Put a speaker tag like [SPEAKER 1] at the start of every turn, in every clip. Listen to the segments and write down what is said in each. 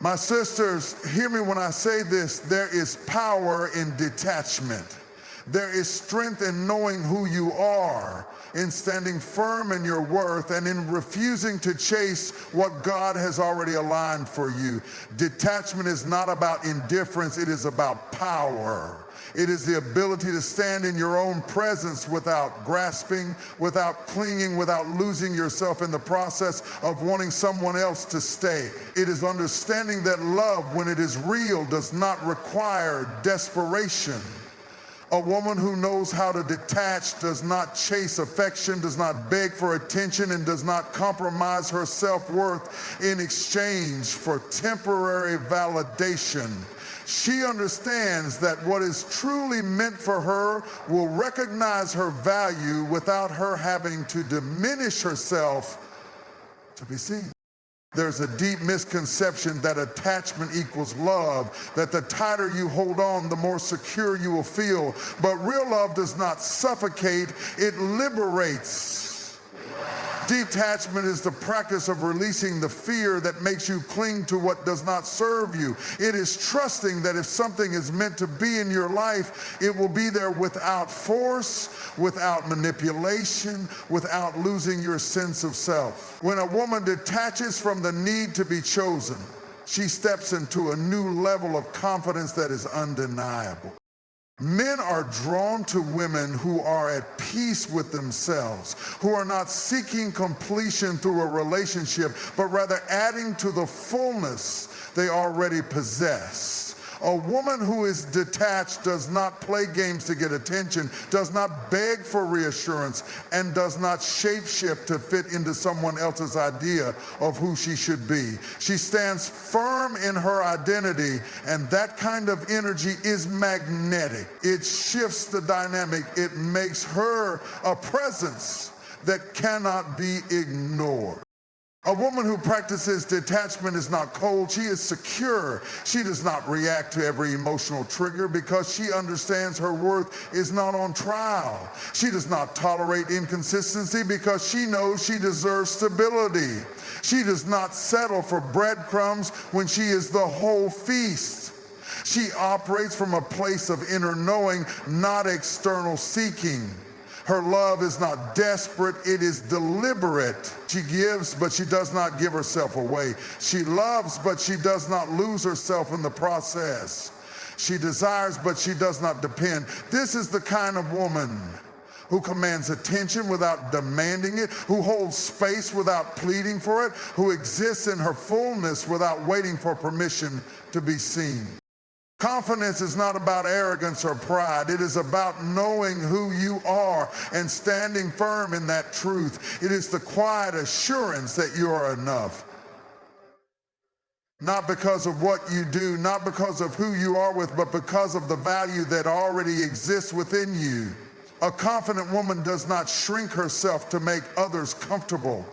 [SPEAKER 1] My sisters, hear me when I say this. There is power in detachment. There is strength in knowing who you are, in standing firm in your worth, and in refusing to chase what God has already aligned for you. Detachment is not about indifference, it is about power. It is the ability to stand in your own presence without grasping, without clinging, without losing yourself in the process of wanting someone else to stay. It is understanding that love, when it is real, does not require desperation. A woman who knows how to detach does not chase affection, does not beg for attention, and does not compromise her self-worth in exchange for temporary validation. She understands that what is truly meant for her will recognize her value without her having to diminish herself to be seen. There's a deep misconception that attachment equals love, that the tighter you hold on, the more secure you will feel. But real love does not suffocate, it liberates. Detachment is the practice of releasing the fear that makes you cling to what does not serve you. It is trusting that if something is meant to be in your life, it will be there without force, without manipulation, without losing your sense of self. When a woman detaches from the need to be chosen, she steps into a new level of confidence that is undeniable. Men are drawn to women who are at peace with themselves, who are not seeking completion through a relationship, but rather adding to the fullness they already possess. A woman who is detached does not play games to get attention, does not beg for reassurance, and does not shapeshift to fit into someone else's idea of who she should be. She stands firm in her identity, and that kind of energy is magnetic. It shifts the dynamic. It makes her a presence that cannot be ignored. A woman who practices detachment is not cold, she is secure. She does not react to every emotional trigger because she understands her worth is not on trial. She does not tolerate inconsistency because she knows she deserves stability. She does not settle for breadcrumbs when she is the whole feast. She operates from a place of inner knowing, not external seeking. Her love is not desperate, it is deliberate. She gives, but she does not give herself away. She loves, but she does not lose herself in the process. She desires, but she does not depend. This is the kind of woman who commands attention without demanding it, who holds space without pleading for it, who exists in her fullness without waiting for permission to be seen. Confidence is not about arrogance or pride. It is about knowing who you are and standing firm in that truth. It is the quiet assurance that you are enough. Not because of what you do, not because of who you are with, but because of the value that already exists within you. A confident woman does not shrink herself to make others comfortable.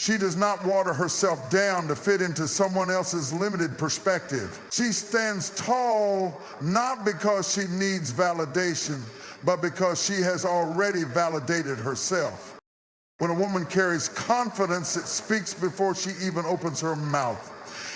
[SPEAKER 1] She does not water herself down to fit into someone else's limited perspective. She stands tall not because she needs validation, but because she has already validated herself. When a woman carries confidence, it speaks before she even opens her mouth.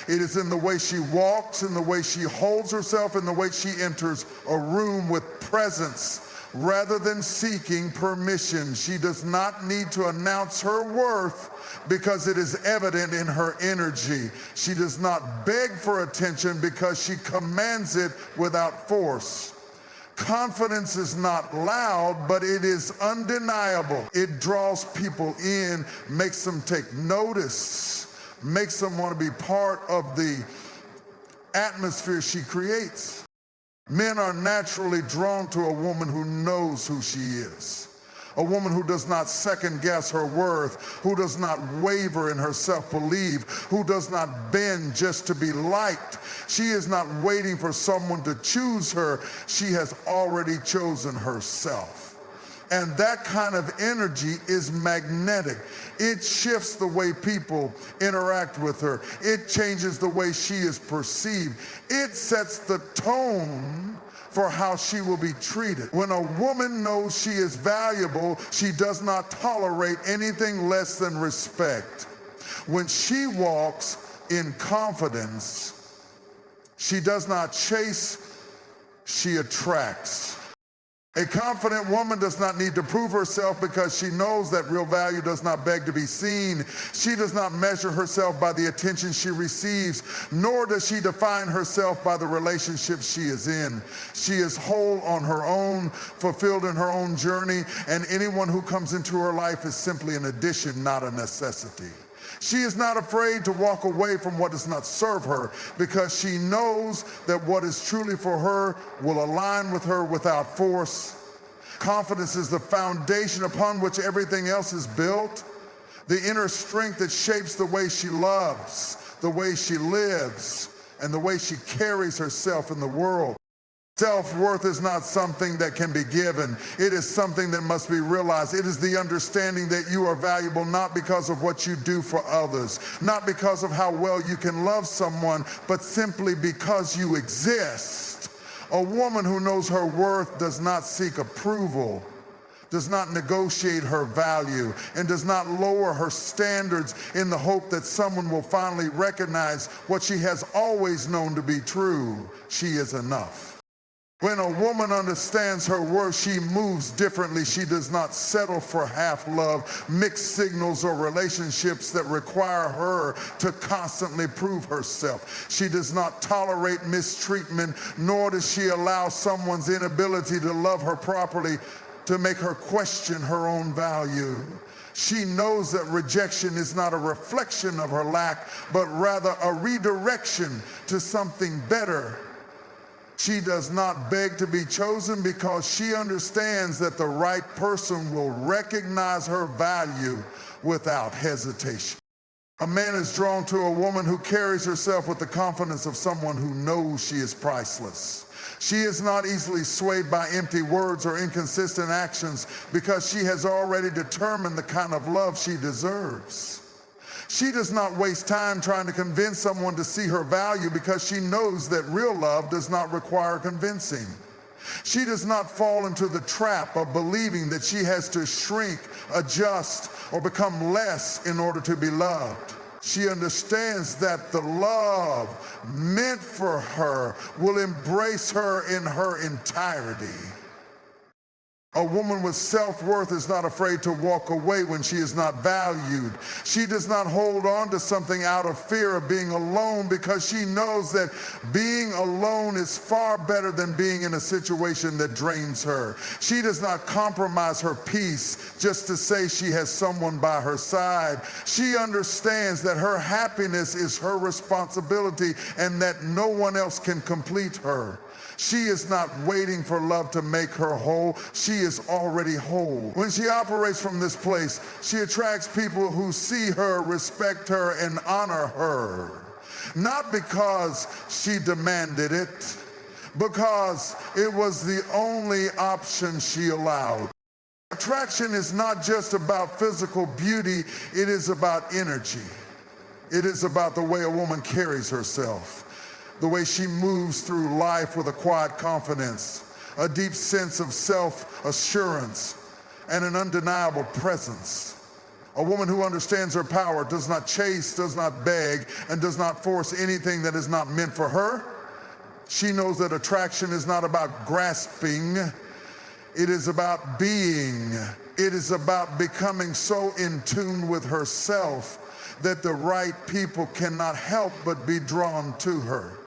[SPEAKER 1] It is in the way she walks, in the way she holds herself, in the way she enters a room with presence. Rather than seeking permission, she does not need to announce her worth because it is evident in her energy. She does not beg for attention because she commands it without force. Confidence is not loud, but it is undeniable. It draws people in, makes them take notice, makes them want to be part of the atmosphere she creates. Men are naturally drawn to a woman who knows who she is. A woman who does not second guess her worth, who does not waver in her self-belief, who does not bend just to be liked. She is not waiting for someone to choose her. She has already chosen herself. And that kind of energy is magnetic. It shifts the way people interact with her. It changes the way she is perceived. It sets the tone for how she will be treated. When a woman knows she is valuable, she does not tolerate anything less than respect. When she walks in confidence, she does not chase, she attracts. A confident woman does not need to prove herself because she knows that real value does not beg to be seen. She does not measure herself by the attention she receives, nor does she define herself by the relationship she is in. She is whole on her own, fulfilled in her own journey, and anyone who comes into her life is simply an addition, not a necessity. She is not afraid to walk away from what does not serve her because she knows that what is truly for her will align with her without force. Confidence is the foundation upon which everything else is built, the inner strength that shapes the way she loves, the way she lives, and the way she carries herself in the world. Self-worth is not something that can be given. It is something that must be realized. It is the understanding that you are valuable not because of what you do for others, not because of how well you can love someone, but simply because you exist. A woman who knows her worth does not seek approval, does not negotiate her value, and does not lower her standards in the hope that someone will finally recognize what she has always known to be true. She is enough. When a woman understands her worth, she moves differently. She does not settle for half love, mixed signals, or relationships that require her to constantly prove herself. She does not tolerate mistreatment, nor does she allow someone's inability to love her properly to make her question her own value. She knows that rejection is not a reflection of her lack, but rather a redirection to something better. She does not beg to be chosen because she understands that the right person will recognize her value without hesitation. A man is drawn to a woman who carries herself with the confidence of someone who knows she is priceless. She is not easily swayed by empty words or inconsistent actions because she has already determined the kind of love she deserves. She does not waste time trying to convince someone to see her value because she knows that real love does not require convincing. She does not fall into the trap of believing that she has to shrink, adjust, or become less in order to be loved. She understands that the love meant for her will embrace her in her entirety. A woman with self-worth is not afraid to walk away when she is not valued. She does not hold on to something out of fear of being alone because she knows that being alone is far better than being in a situation that drains her. She does not compromise her peace just to say she has someone by her side. She understands that her happiness is her responsibility and that no one else can complete her. She is not waiting for love to make her whole. She is already whole. When she operates from this place, she attracts people who see her, respect her, and honor her. Not because she demanded it, because it was the only option she allowed. Attraction is not just about physical beauty, it is about energy. It is about the way a woman carries herself, the way she moves through life with a quiet confidence, a deep sense of self-assurance, and an undeniable presence. A woman who understands her power does not chase, does not beg, and does not force anything that is not meant for her. She knows that attraction is not about grasping, it is about being. It is about becoming so in tune with herself that the right people cannot help but be drawn to her.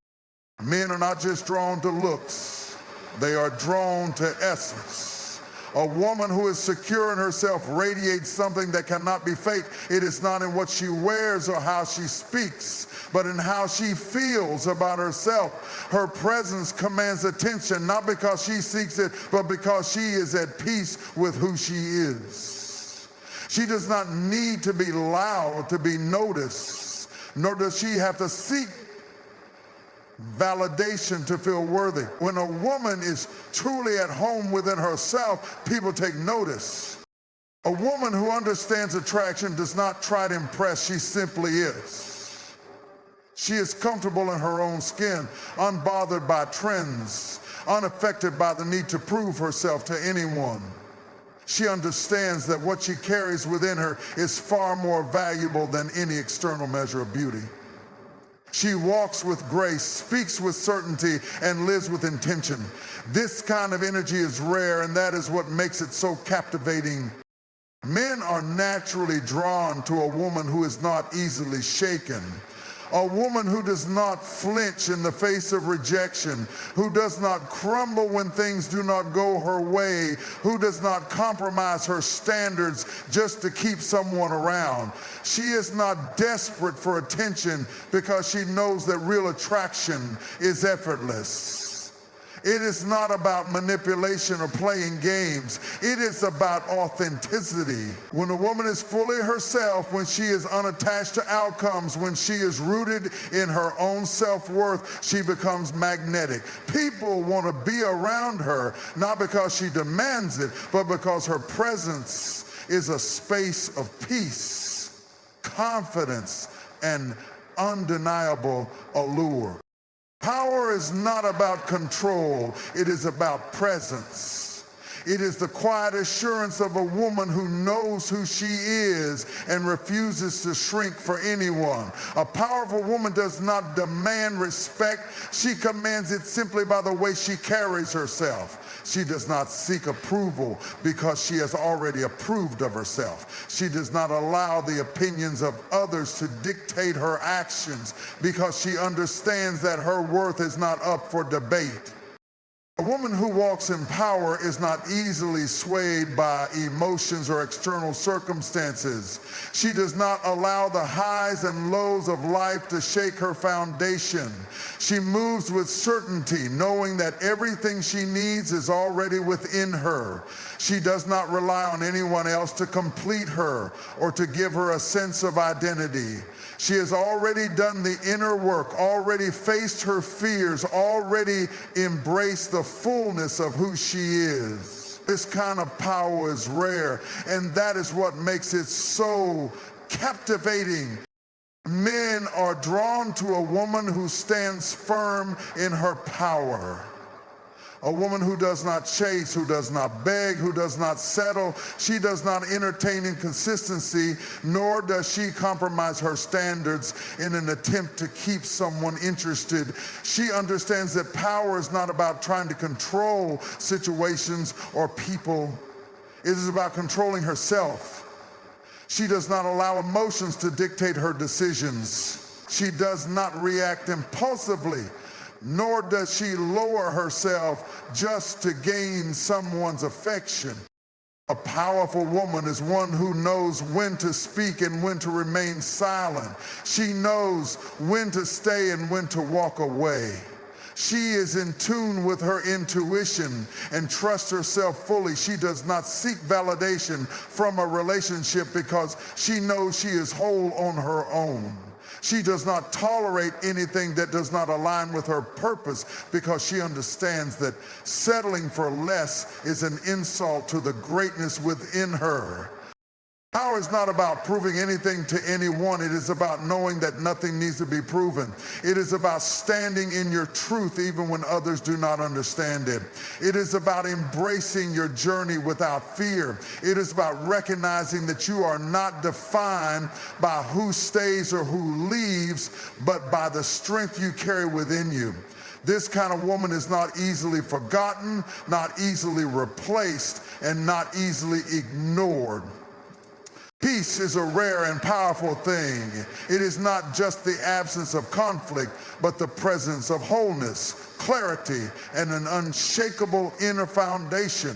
[SPEAKER 1] Men are not just drawn to looks, they are drawn to essence. A woman who is secure in herself radiates something that cannot be faked. It is not in what she wears or how she speaks, but in how she feels about herself. Her presence commands attention, not because she seeks it, but because she is at peace with who she is. She does not need to be loud to be noticed, nor does she have to seek validation to feel worthy. When a woman is truly at home within herself, people take notice. A woman who understands attraction does not try to impress, she simply is. She is comfortable in her own skin, unbothered by trends, unaffected by the need to prove herself to anyone. She understands that what she carries within her is far more valuable than any external measure of beauty. She walks with grace, speaks with certainty, and lives with intention. This kind of energy is rare, and that is what makes it so captivating. Men are naturally drawn to a woman who is not easily shaken. A woman who does not flinch in the face of rejection, who does not crumble when things do not go her way, who does not compromise her standards just to keep someone around. She is not desperate for attention because she knows that real attraction is effortless. It is not about manipulation or playing games. It is about authenticity. When a woman is fully herself, when she is unattached to outcomes, when she is rooted in her own self-worth, she becomes magnetic. People want to be around her, not because she demands it, but because her presence is a space of peace, confidence, and undeniable allure. Power is not about control, it is about presence. It is the quiet assurance of a woman who knows who she is and refuses to shrink for anyone. A powerful woman does not demand respect, she commands it simply by the way she carries herself. She does not seek approval because she has already approved of herself. She does not allow the opinions of others to dictate her actions because she understands that her worth is not up for debate. A woman who walks in power is not easily swayed by emotions or external circumstances. She does not allow the highs and lows of life to shake her foundation. She moves with certainty, knowing that everything she needs is already within her. She does not rely on anyone else to complete her or to give her a sense of identity. She has already done the inner work, already faced her fears, already embraced the fullness of who she is. This kind of power is rare, and that is what makes it so captivating. Men are drawn to a woman who stands firm in her power. A woman who does not chase, who does not beg, who does not settle. She does not entertain inconsistency, nor does she compromise her standards in an attempt to keep someone interested. She understands that power is not about trying to control situations or people. It is about controlling herself. She does not allow emotions to dictate her decisions. She does not react impulsively, nor does she lower herself just to gain someone's affection. A powerful woman is one who knows when to speak and when to remain silent. She knows when to stay and when to walk away. She is in tune with her intuition and trusts herself fully. She does not seek validation from a relationship because she knows she is whole on her own. She does not tolerate anything that does not align with her purpose because she understands that settling for less is an insult to the greatness within her. Power is not about proving anything to anyone. It is about knowing that nothing needs to be proven. It is about standing in your truth even when others do not understand it. It is about embracing your journey without fear. It is about recognizing that you are not defined by who stays or who leaves, but by the strength you carry within you. This kind of woman is not easily forgotten, not easily replaced, and not easily ignored. Peace is a rare and powerful thing. It is not just the absence of conflict, but the presence of wholeness, clarity, and an unshakable inner foundation.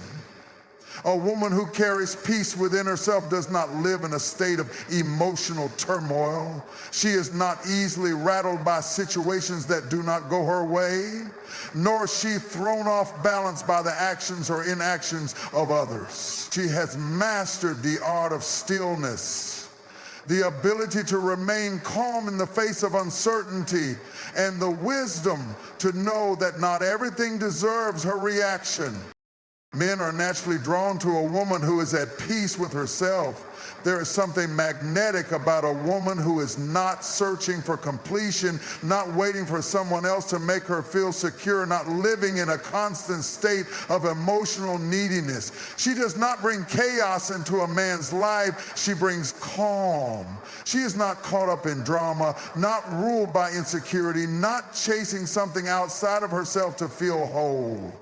[SPEAKER 1] A woman who carries peace within herself does not live in a state of emotional turmoil. She is not easily rattled by situations that do not go her way, nor is she thrown off balance by the actions or inactions of others. She has mastered the art of stillness, the ability to remain calm in the face of uncertainty, and the wisdom to know that not everything deserves her reaction. Men are naturally drawn to a woman who is at peace with herself, There is something magnetic about a woman who is not searching for completion, not waiting for someone else to make her feel secure, not living in a constant state of emotional neediness. She does not bring chaos into a man's life. She brings calm. She is not caught up in drama, not ruled by insecurity, not chasing something outside of herself to feel whole.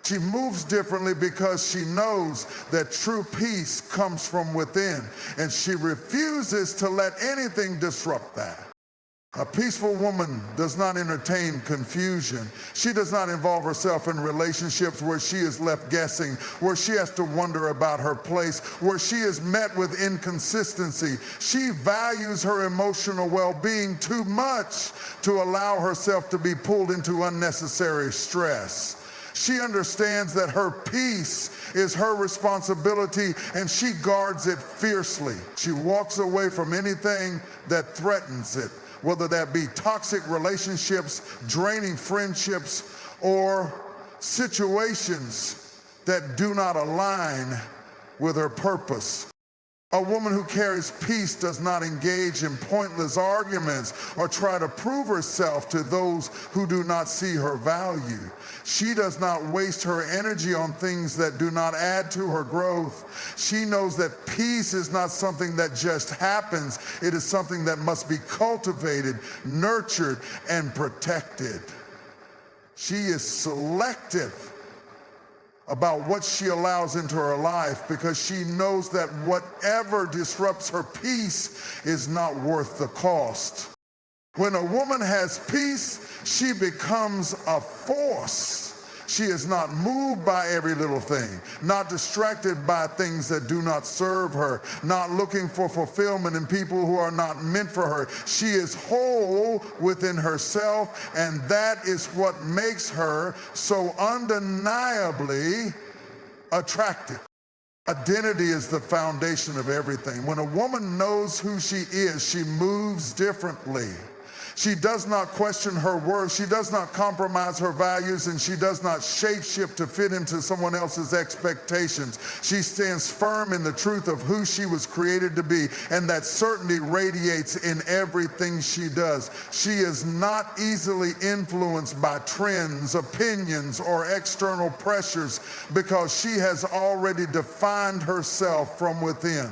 [SPEAKER 1] She moves differently because she knows that true peace comes from within, and she refuses to let anything disrupt that. A peaceful woman does not entertain confusion. She does not involve herself in relationships where she is left guessing, where she has to wonder about her place, where she is met with inconsistency. She values her emotional well-being too much to allow herself to be pulled into unnecessary stress. She understands that her peace is her responsibility, and she guards it fiercely. She walks away from anything that threatens it, whether that be toxic relationships, draining friendships, or situations that do not align with her purpose. A woman who carries peace does not engage in pointless arguments or try to prove herself to those who do not see her value. She does not waste her energy on things that do not add to her growth. She knows that peace is not something that just happens. It is something that must be cultivated, nurtured, and protected. She is selective about what she allows into her life because she knows that whatever disrupts her peace is not worth the cost. When a woman has peace, she becomes a force. She is not moved by every little thing, not distracted by things that do not serve her, not looking for fulfillment in people who are not meant for her. She is whole within herself, and that is what makes her so undeniably attractive. Identity is the foundation of everything. When a woman knows who she is, she moves differently. She does not question her worth. She does not compromise her values, and she does not shapeshift to fit into someone else's expectations. She stands firm in the truth of who she was created to be, and that certainty radiates in everything she does. She is not easily influenced by trends, opinions, or external pressures because she has already defined herself from within.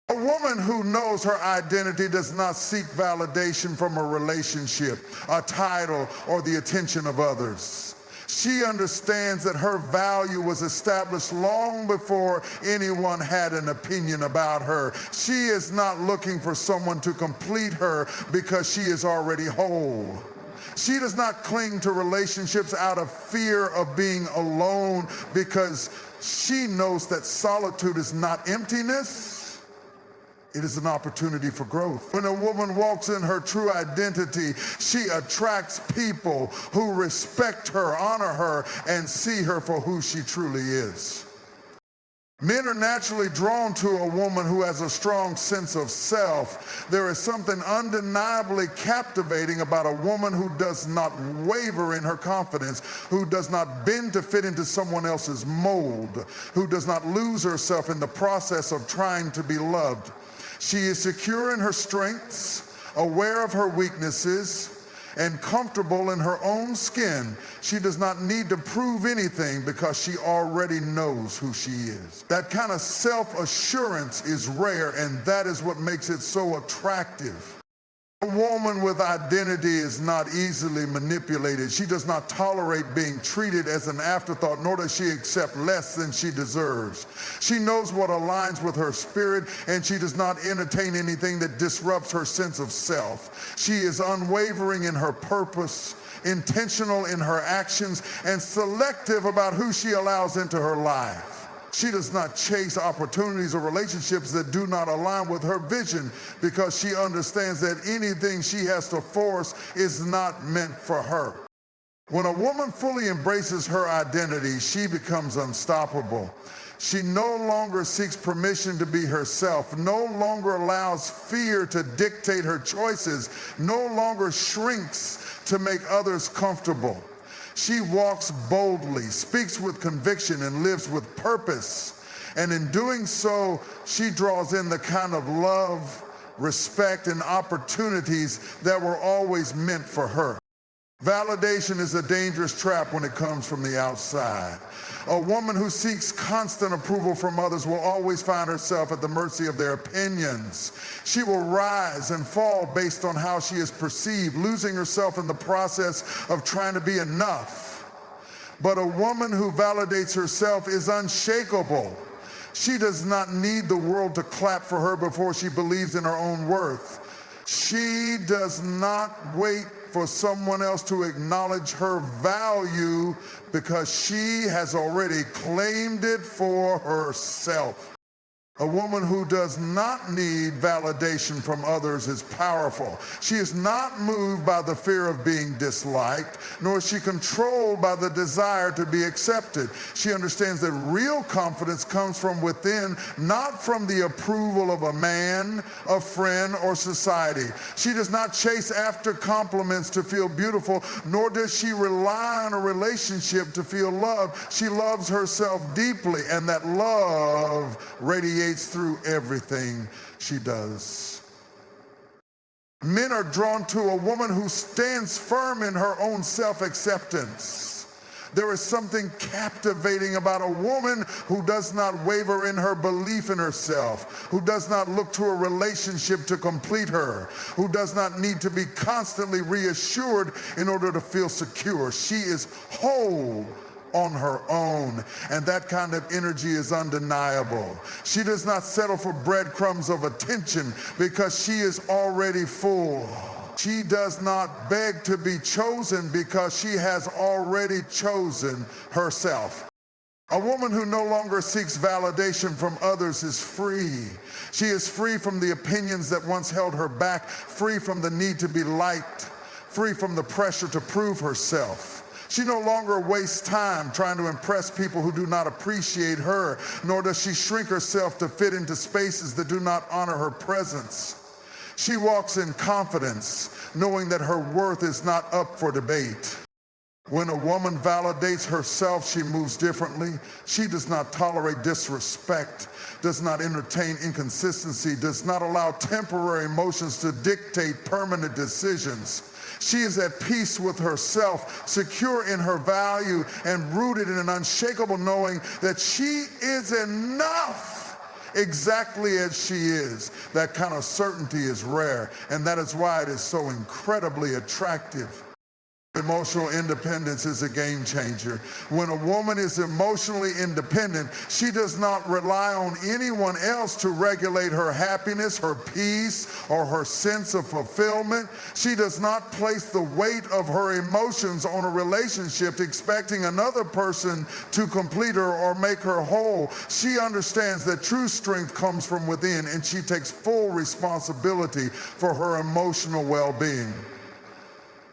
[SPEAKER 1] A woman who knows her identity does not seek validation from a relationship, a title, or the attention of others. She understands that her value was established long before anyone had an opinion about her. She is not looking for someone to complete her because she is already whole. She does not cling to relationships out of fear of being alone because she knows that solitude is not emptiness. It is an opportunity for growth. When a woman walks in her true identity, she attracts people who respect her, honor her, and see her for who she truly is. Men are naturally drawn to a woman who has a strong sense of self. There is something undeniably captivating about a woman who does not waver in her confidence, who does not bend to fit into someone else's mold, who does not lose herself in the process of trying to be loved. She is secure in her strengths, aware of her weaknesses, and comfortable in her own skin. She does not need to prove anything because she already knows who she is. That kind of self-assurance is rare, and that is what makes it so attractive. A woman with identity is not easily manipulated. She does not tolerate being treated as an afterthought, nor does she accept less than she deserves. She knows what aligns with her spirit, and she does not entertain anything that disrupts her sense of self. She is unwavering in her purpose, intentional in her actions, and selective about who she allows into her life. She does not chase opportunities or relationships that do not align with her vision because she understands that anything she has to force is not meant for her. When a woman fully embraces her identity, she becomes unstoppable. She no longer seeks permission to be herself, no longer allows fear to dictate her choices, no longer shrinks to make others comfortable. She walks boldly, speaks with conviction, and lives with purpose. And in doing so, she draws in the kind of love, respect, and opportunities that were always meant for her. Validation is a dangerous trap when it comes from the outside. A woman who seeks constant approval from others will always find herself at the mercy of their opinions. She will rise and fall based on how she is perceived, losing herself in the process of trying to be enough. But a woman who validates herself is unshakable. She does not need the world to clap for her before she believes in her own worth. She does not wait for someone else to acknowledge her value because she has already claimed it for herself. A woman who does not need validation from others is powerful. She is not moved by the fear of being disliked, nor is she controlled by the desire to be accepted. She understands that real confidence comes from within, not from the approval of a man, a friend, or society. She does not chase after compliments to feel beautiful, nor does she rely on a relationship to feel love. She loves herself deeply, and that love radiates through everything she does. Men are drawn to a woman who stands firm in her own self-acceptance. There is something captivating about a woman who does not waver in her belief in herself, who does not look to a relationship to complete her, who does not need to be constantly reassured in order to feel secure. She is whole on her own, and that kind of energy is undeniable. She does not settle for breadcrumbs of attention because she is already full. She does not beg to be chosen because she has already chosen herself. A woman who no longer seeks validation from others is free. She is free from the opinions that once held her back, free from the need to be liked, free from the pressure to prove herself. She no longer wastes time trying to impress people who do not appreciate her, nor does she shrink herself to fit into spaces that do not honor her presence. She walks in confidence, knowing that her worth is not up for debate. When a woman validates herself, she moves differently. She does not tolerate disrespect, does not entertain inconsistency, does not allow temporary emotions to dictate permanent decisions. She is at peace with herself, secure in her value, and rooted in an unshakable knowing that she is enough exactly as she is. That kind of certainty is rare, and that is why it is so incredibly attractive. Emotional independence is a game changer. When a woman is emotionally independent, she does not rely on anyone else to regulate her happiness, her peace, or her sense of fulfillment. She does not place the weight of her emotions on a relationship expecting another person to complete her or make her whole. She understands that true strength comes from within, and she takes full responsibility for her emotional well-being.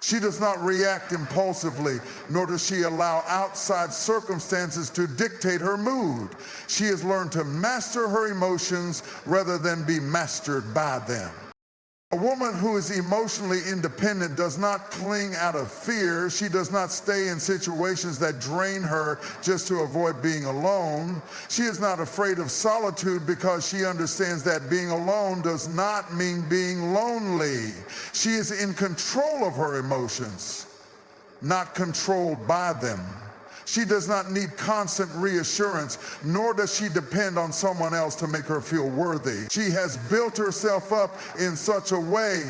[SPEAKER 1] She does not react impulsively, nor does she allow outside circumstances to dictate her mood. She has learned to master her emotions rather than be mastered by them. A woman who is emotionally independent does not cling out of fear. She does not stay in situations that drain her just to avoid being alone. She is not afraid of solitude because she understands that being alone does not mean being lonely. She is in control of her emotions, not controlled by them. She does not need constant reassurance, nor does she depend on someone else to make her feel worthy. She has built herself up in such a way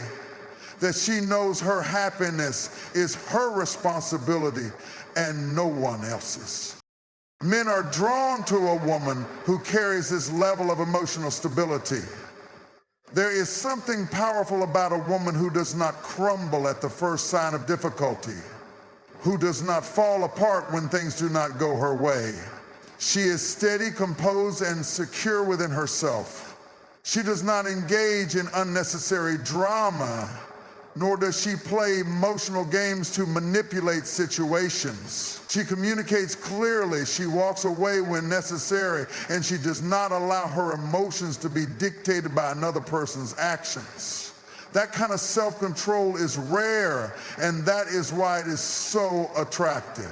[SPEAKER 1] that she knows her happiness is her responsibility and no one else's. Men are drawn to a woman who carries this level of emotional stability. There is something powerful about a woman who does not crumble at the first sign of difficulty, who does not fall apart when things do not go her way. She is steady, composed, and secure within herself. She does not engage in unnecessary drama, nor does she play emotional games to manipulate situations. She communicates clearly, she walks away when necessary, and she does not allow her emotions to be dictated by another person's actions. That kind of self-control is rare, and that is why it is so attractive.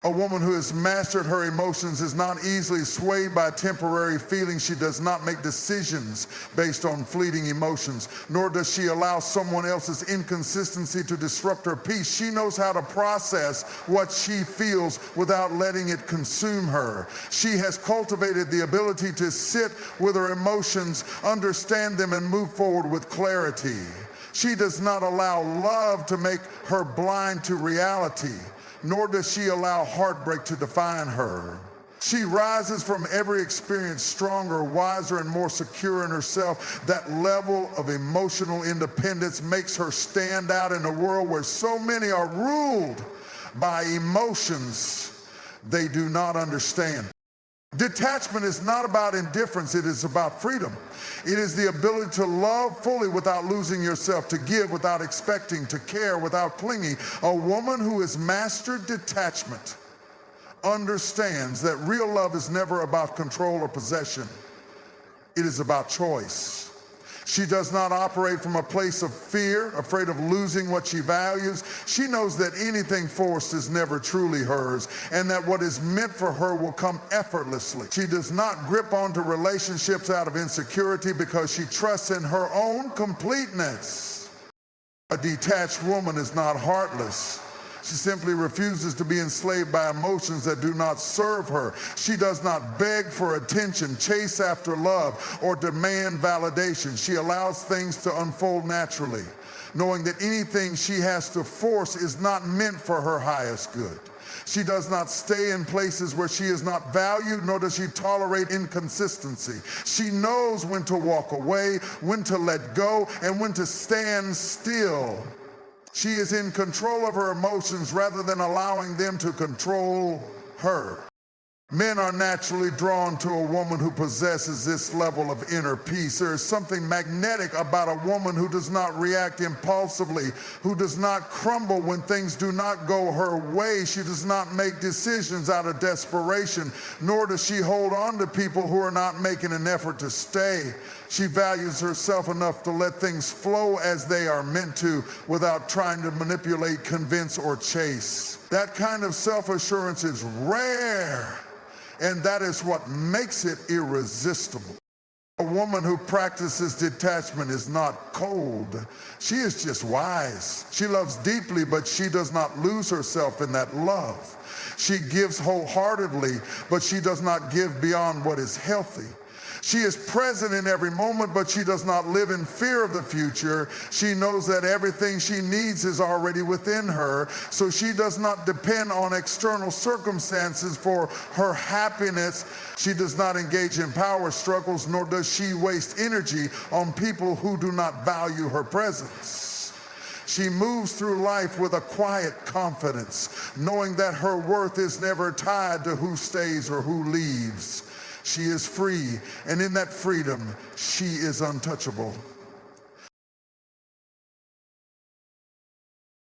[SPEAKER 1] A woman who has mastered her emotions is not easily swayed by temporary feelings. She does not make decisions based on fleeting emotions, nor does she allow someone else's inconsistency to disrupt her peace. She knows how to process what she feels without letting it consume her. She has cultivated the ability to sit with her emotions, understand them, and move forward with clarity. She does not allow love to make her blind to reality, nor does she allow heartbreak to define her. She rises from every experience stronger, wiser, and more secure in herself. That level of emotional independence makes her stand out in a world where so many are ruled by emotions they do not understand. Detachment is not about indifference, it is about freedom. It is the ability to love fully without losing yourself, to give without expecting, to care without clinging. A woman who has mastered detachment understands that real love is never about control or possession. It is about choice. She does not operate from a place of fear, afraid of losing what she values. She knows that anything forced is never truly hers, and that what is meant for her will come effortlessly. She does not grip onto relationships out of insecurity because she trusts in her own completeness. A detached woman is not heartless. She simply refuses to be enslaved by emotions that do not serve her. She does not beg for attention, chase after love, or demand validation. She allows things to unfold naturally, knowing that anything she has to force is not meant for her highest good. She does not stay in places where she is not valued, nor does she tolerate inconsistency. She knows when to walk away, when to let go, and when to stand still. She is in control of her emotions rather than allowing them to control her. Men are naturally drawn to a woman who possesses this level of inner peace. There is something magnetic about a woman who does not react impulsively, who does not crumble when things do not go her way. She does not make decisions out of desperation, nor does she hold on to people who are not making an effort to stay. She values herself enough to let things flow as they are meant to without trying to manipulate, convince, or chase. That kind of self-assurance is rare, and that is what makes it irresistible. A woman who practices detachment is not cold. She is just wise. She loves deeply, but she does not lose herself in that love. She gives wholeheartedly, but she does not give beyond what is healthy. She is present in every moment, but she does not live in fear of the future. She knows that everything she needs is already within her, so she does not depend on external circumstances for her happiness. She does not engage in power struggles, nor does she waste energy on people who do not value her presence. She moves through life with a quiet confidence, knowing that her worth is never tied to who stays or who leaves. She is free, and in that freedom, she is untouchable.